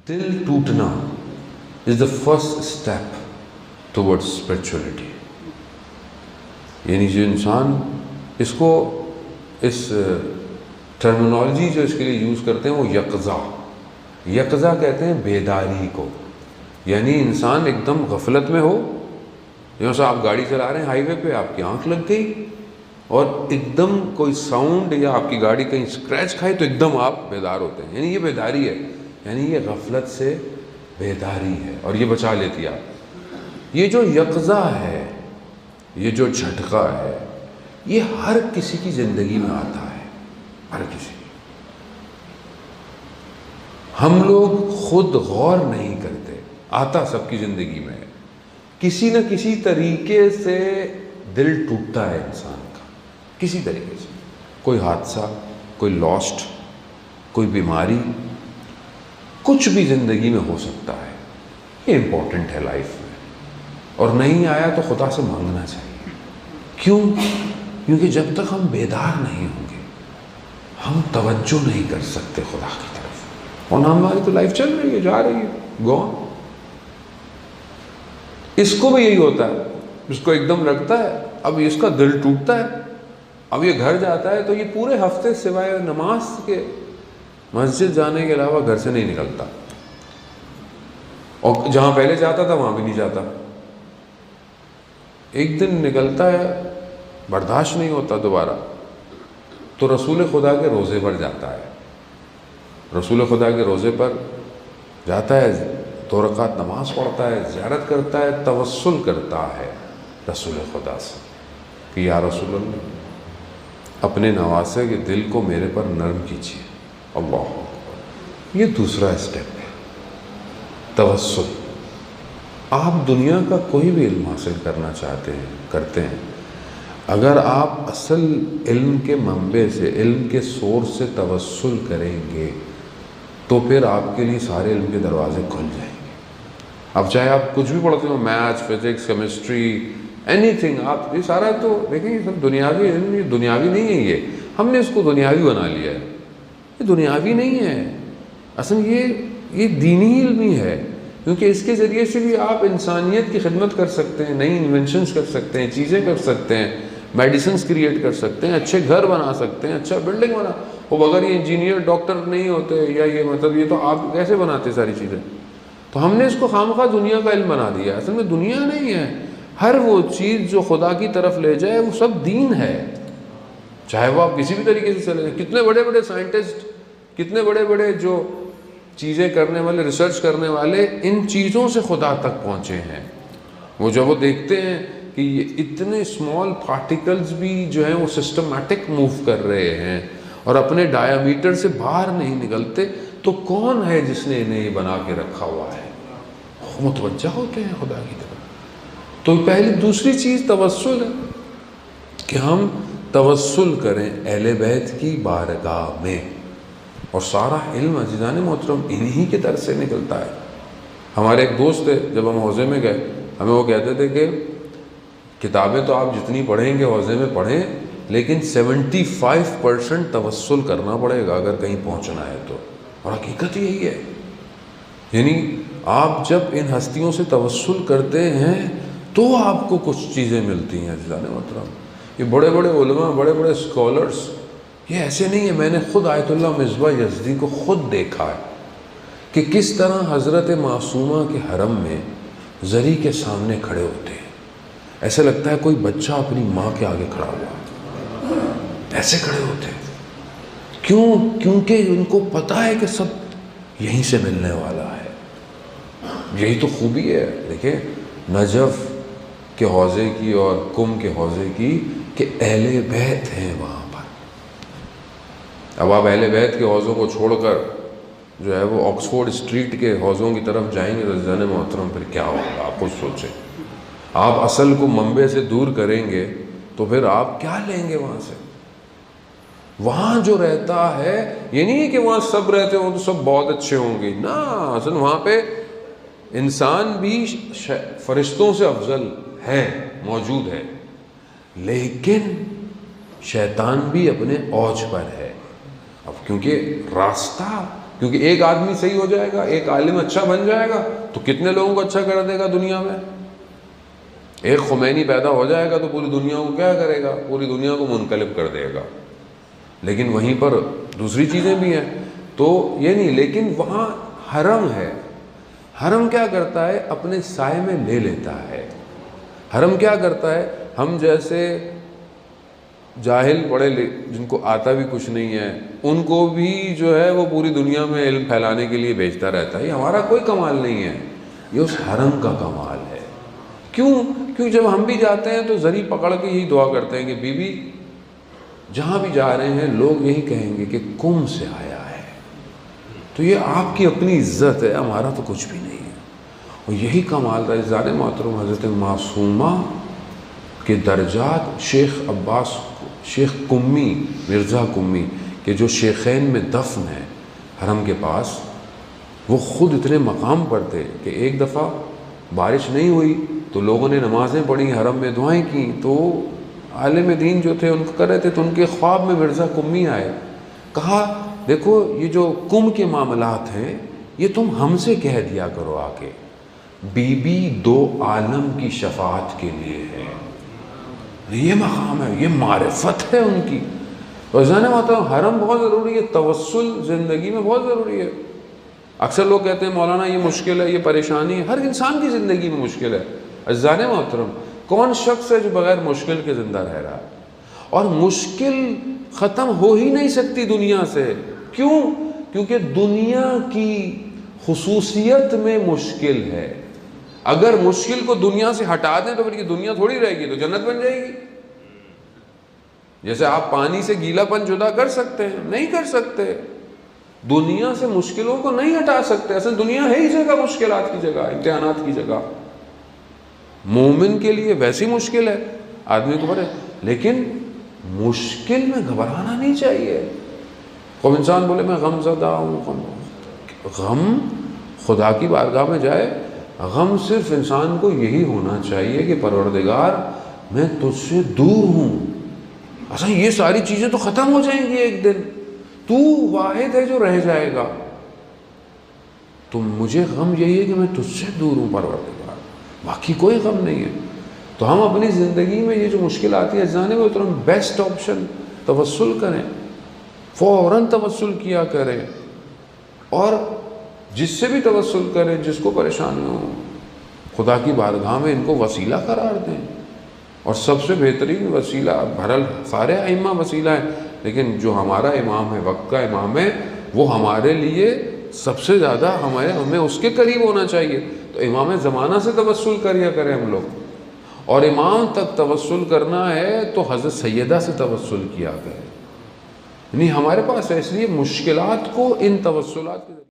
دل ٹوٹنا is the first step toward spirituality. یعنی جو انسان اس کو اس ٹرمینالوجی جو اس کے لیے یوز کرتے ہیں وہ یقظہ کہتے ہیں بیداری کو. یعنی انسان ایک دم غفلت میں ہو، جیسے آپ گاڑی چلا رہے ہیں ہائی وے پہ، آپ کی آنکھ لگ گئی اور ایک دم کوئی ساؤنڈ یا آپ کی گاڑی کہیں اسکریچ کھائے تو ایک دم آپ بیدار ہوتے ہیں. یعنی یہ بیداری ہے، یعنی یہ غفلت سے بیداری ہے اور یہ بچا لیتی ہے آپ. یہ جو یقظہ ہے، یہ جو جھٹکا ہے، یہ ہر کسی کی زندگی میں آتا ہے، ہر کسی. ہم لوگ خود غور نہیں کرتے، آتا سب کی زندگی میں. کسی نہ کسی طریقے سے دل ٹوٹتا ہے انسان کا، کسی طریقے سے. کوئی حادثہ، کوئی لاسٹ، کوئی بیماری، کچھ بھی زندگی میں ہو سکتا ہے. یہ امپورٹنٹ ہے لائف میں، اور نہیں آیا تو خدا سے مانگنا چاہیے. کیوں؟ کیونکہ جب تک ہم بیدار نہیں ہوں گے ہم توجہ نہیں کر سکتے خدا کی طرف. اور ہماری تو لائف چل رہی ہے، جا رہی ہے، گون. اس کو بھی یہی ہوتا ہے. اس کو ایک دم لگتا ہے اب اس کا دل ٹوٹتا ہے، اب یہ گھر جاتا ہے تو یہ پورے ہفتے سوائے نماز کے مسجد جانے کے علاوہ گھر سے نہیں نکلتا. اور جہاں پہلے جاتا تھا وہاں بھی نہیں جاتا. ایک دن نکلتا ہے، برداشت نہیں ہوتا دوبارہ، تو رسول خدا کے روزے پر جاتا ہے. رسول خدا کے روزے پر جاتا ہے، 2 رکعت نماز پڑھتا ہے، زیارت کرتا ہے، توسل کرتا ہے رسول خدا سے کہ یا رسول اللہ اپنے نواسے کے دل کو میرے پر نرم کیجیے. اللہ اکبر. یہ دوسرا اسٹیپ ہے، توسل. آپ دنیا کا کوئی بھی علم حاصل کرنا چاہتے ہیں، کرتے ہیں، اگر آپ اصل علم کے منبع سے، علم کے سورس سے توسل کریں گے تو پھر آپ کے لیے سارے علم کے دروازے کھل جائیں گے. اب چاہے آپ کچھ بھی پڑھتے ہو، maths, physics, chemistry, anything, آپ یہ سارا تو دیکھیں یہ سب دنیاوی علم. یہ دنیاوی نہیں ہے، یہ ہم نے اس کو دنیاوی بنا لیا ہے. یہ دنیاوی نہیں ہے، اصل یہ دینی علم ہی ہے. کیونکہ اس کے ذریعے سے بھی آپ انسانیت کی خدمت کر سکتے ہیں، نئی انوینشنز کر سکتے ہیں، چیزیں کر سکتے ہیں، میڈیسنز کریٹ کر سکتے ہیں، اچھے گھر بنا سکتے ہیں، اچھا بلڈنگ بنا. وہ اگر یہ انجینئر ڈاکٹر نہیں ہوتے یا یہ مطلب یہ تو آپ کیسے بناتے ساری چیزیں. تو ہم نے اس کو خامخواہ دنیا کا علم بنا دیا. اصل میں دنیا نہیں ہے. ہر وہ چیز جو خدا کی طرف لے جائے وہ سب دین ہے، چاہے وہ آپ کسی بھی طریقے سے چلے جائیں. کتنے بڑے بڑے سائنٹسٹ، کتنے بڑے بڑے جو چیزیں کرنے والے، ریسرچ کرنے والے ان چیزوں سے خدا تک پہنچے ہیں. وہ جب وہ دیکھتے ہیں کہ یہ اتنے اسمال پارٹیکلز بھی جو ہیں وہ سسٹمیٹک موو کر رہے ہیں اور اپنے ڈایامیٹر سے باہر نہیں نکلتے، تو کون ہے جس نے انہیں یہ بنا کے رکھا ہوا ہے؟ وہ متوجہ ہوتے ہیں خدا کی طرف. تو پہلی دوسری چیز توسل ہے کہ ہم توسل کریں اہل بیت کی بارگاہ میں. اور سارا علم عزیزان محترم انہی کے در سے نکلتا ہے. ہمارے ایک دوست تھے، جب ہم حوضے میں گئے ہمیں وہ کہتے تھے کہ کتابیں تو آپ جتنی پڑھیں گے حوضے میں پڑھیں، لیکن 75% توسل کرنا پڑے گا اگر کہیں پہنچنا ہے تو. اور حقیقت یہی ہے. یعنی آپ جب ان ہستیوں سے توسل کرتے ہیں تو آپ کو کچھ چیزیں ملتی ہیں عزیزان محترم. یہ بڑے بڑے علماء، بڑے بڑے اسکالرس، یہ ایسے نہیں ہے. میں نے خود آیت اللہ مصباح یزدی کو خود دیکھا ہے کہ کس طرح حضرت معصومہ کے حرم میں زری کے سامنے کھڑے ہوتے ہیں. ایسے لگتا ہے کوئی بچہ اپنی ماں کے آگے کھڑا ہوا، ایسے کھڑے ہوتے ہیں. کیوں؟ کیونکہ ان کو پتہ ہے کہ سب یہیں سے ملنے والا ہے. یہی تو خوبی ہے. دیکھیں نجف کے حوضے کی اور کم کے حوضے کی کہ اہل بیت ہیں وہاں پر. اب آپ اہل بیت کے حوضوں کو چھوڑ کر جو ہے وہ آکسفورڈ اسٹریٹ کے حوضوں کی طرف جائیں گے تو عزیزان محترم پھر کیا ہوگا آپ خود سوچیں. آپ اصل کو منبع سے دور کریں گے تو پھر آپ کیا لیں گے وہاں سے؟ وہاں جو رہتا ہے یہ نہیں ہے کہ وہاں سب رہتے ہوں تو سب بہت اچھے ہوں گے، نا. اصل وہاں پہ انسان بھی فرشتوں سے افضل ہے، موجود ہے، لیکن شیطان بھی اپنے اوج پر ہے. اب کیونکہ راستہ کیونکہ ایک آدمی صحیح ہو جائے گا، ایک عالم اچھا بن جائے گا تو کتنے لوگوں کو اچھا کر دے گا دنیا میں. ایک خمینی پیدا ہو جائے گا تو پوری دنیا کو کیا کرے گا؟ پوری دنیا کو منقلب کر دے گا. لیکن وہیں پر دوسری چیزیں بھی ہیں تو یہ نہیں. لیکن وہاں حرم ہے. حرم کیا کرتا ہے؟ اپنے سائے میں لے لیتا ہے. حرم کیا کرتا ہے؟ ہم جیسے جاہل پڑھے جن کو آتا بھی کچھ نہیں ہے ان کو بھی جو ہے وہ پوری دنیا میں علم پھیلانے کے لیے بھیجتا رہتا ہے. یہ ہمارا کوئی کمال نہیں ہے، یہ اس حرم کا کمال ہے. کیوں؟ کیونکہ جب ہم بھی جاتے ہیں تو زری پکڑ کے یہی دعا کرتے ہیں کہ بی بی جہاں بھی جا رہے ہیں لوگ یہی کہیں گے کہ کم سے آیا ہے. تو یہ آپ کی اپنی عزت ہے، ہمارا تو کچھ بھی نہیں ہے. اور یہی کمال تھا عزیزان محترم حضرت معصومہ کے درجات. شیخ عباس، شیخ قمی، مرزا قمی کہ جو شیخین میں دفن ہے حرم کے پاس، وہ خود اتنے مقام پر تھے کہ ایک دفعہ بارش نہیں ہوئی تو لوگوں نے نمازیں پڑھی، حرم میں دعائیں کیں. تو عالم دین جو تھے ان کو کر رہے تھے تو ان کے خواب میں مرزا قمی آئے. کہا دیکھو یہ جو کم کے معاملات ہیں یہ تم ہم سے کہہ دیا کرو آ کے، بی بی دو عالم کی شفاعت کے لیے ہے. یہ مقام ہے، یہ معرفت ہے ان کی. اور جانے ہوتا ہے حرم بہت ضروری ہے، توسل زندگی میں بہت ضروری ہے. اکثر لوگ کہتے ہیں مولانا یہ مشکل ہے، یہ پریشانی ہے. ہر انسان کی زندگی میں مشکل ہے. عزیزان محترم کون شخص ہے جو بغیر مشکل کے زندہ رہ رہا ہے؟ اور مشکل ختم ہو ہی نہیں سکتی دنیا سے. کیوں؟ کیونکہ دنیا کی خصوصیت میں مشکل ہے. اگر مشکل کو دنیا سے ہٹا دیں تو پھر یہ دنیا تھوڑی رہے گی، تو جنت بن جائے گی. جیسے آپ پانی سے گیلا پن جدا کر سکتے ہیں؟ نہیں کر سکتے. دنیا سے مشکلوں کو نہیں ہٹا سکتے. اصل دنیا ہے ہی جگہ مشکلات کی جگہ، امتحانات کی جگہ. مومن کے لیے ویسی مشکل ہے آدمی کو بڑے، لیکن مشکل میں گھبرانا نہیں چاہیے. خوب انسان بولے میں غم زدہ ہوں، غم خدا کی بارگاہ میں جائے. غم صرف انسان کو یہی ہونا چاہیے کہ پروردگار میں تجھ سے دور ہوں. اصل یہ ساری چیزیں تو ختم ہو جائیں گی ایک دن، تو واحد ہے جو رہ جائے گا. تو مجھے غم یہی ہے کہ میں تجھ سے دور ہوں پروردگار، باقی کوئی غم نہیں ہے. تو ہم اپنی زندگی میں یہ جو مشکل آتی ہے جانے میں تو ہم بیسٹ آپشن توسل کریں، فوراً توسل کیا کریں. اور جس سے بھی توسل کریں، جس کو پریشانی ہو، خدا کی بارگاہ میں ان کو وسیلہ قرار دیں. اور سب سے بہترین وسیلہ، بہرحال سارے ائمہ وسیلہ ہیں، لیکن جو ہمارا امام ہے، وقت کا امام ہے، وہ ہمارے لیے سب سے زیادہ ہمیں اس کے قریب ہونا چاہیے. تو امام زمانہ سے توسل کریا کریں ہم لوگ. اور امام تک توسل کرنا ہے تو حضرت سیدہ سے توسل کیا کریں. یعنی ہمارے پاس ہے، اس لیے مشکلات کو ان توسلات کے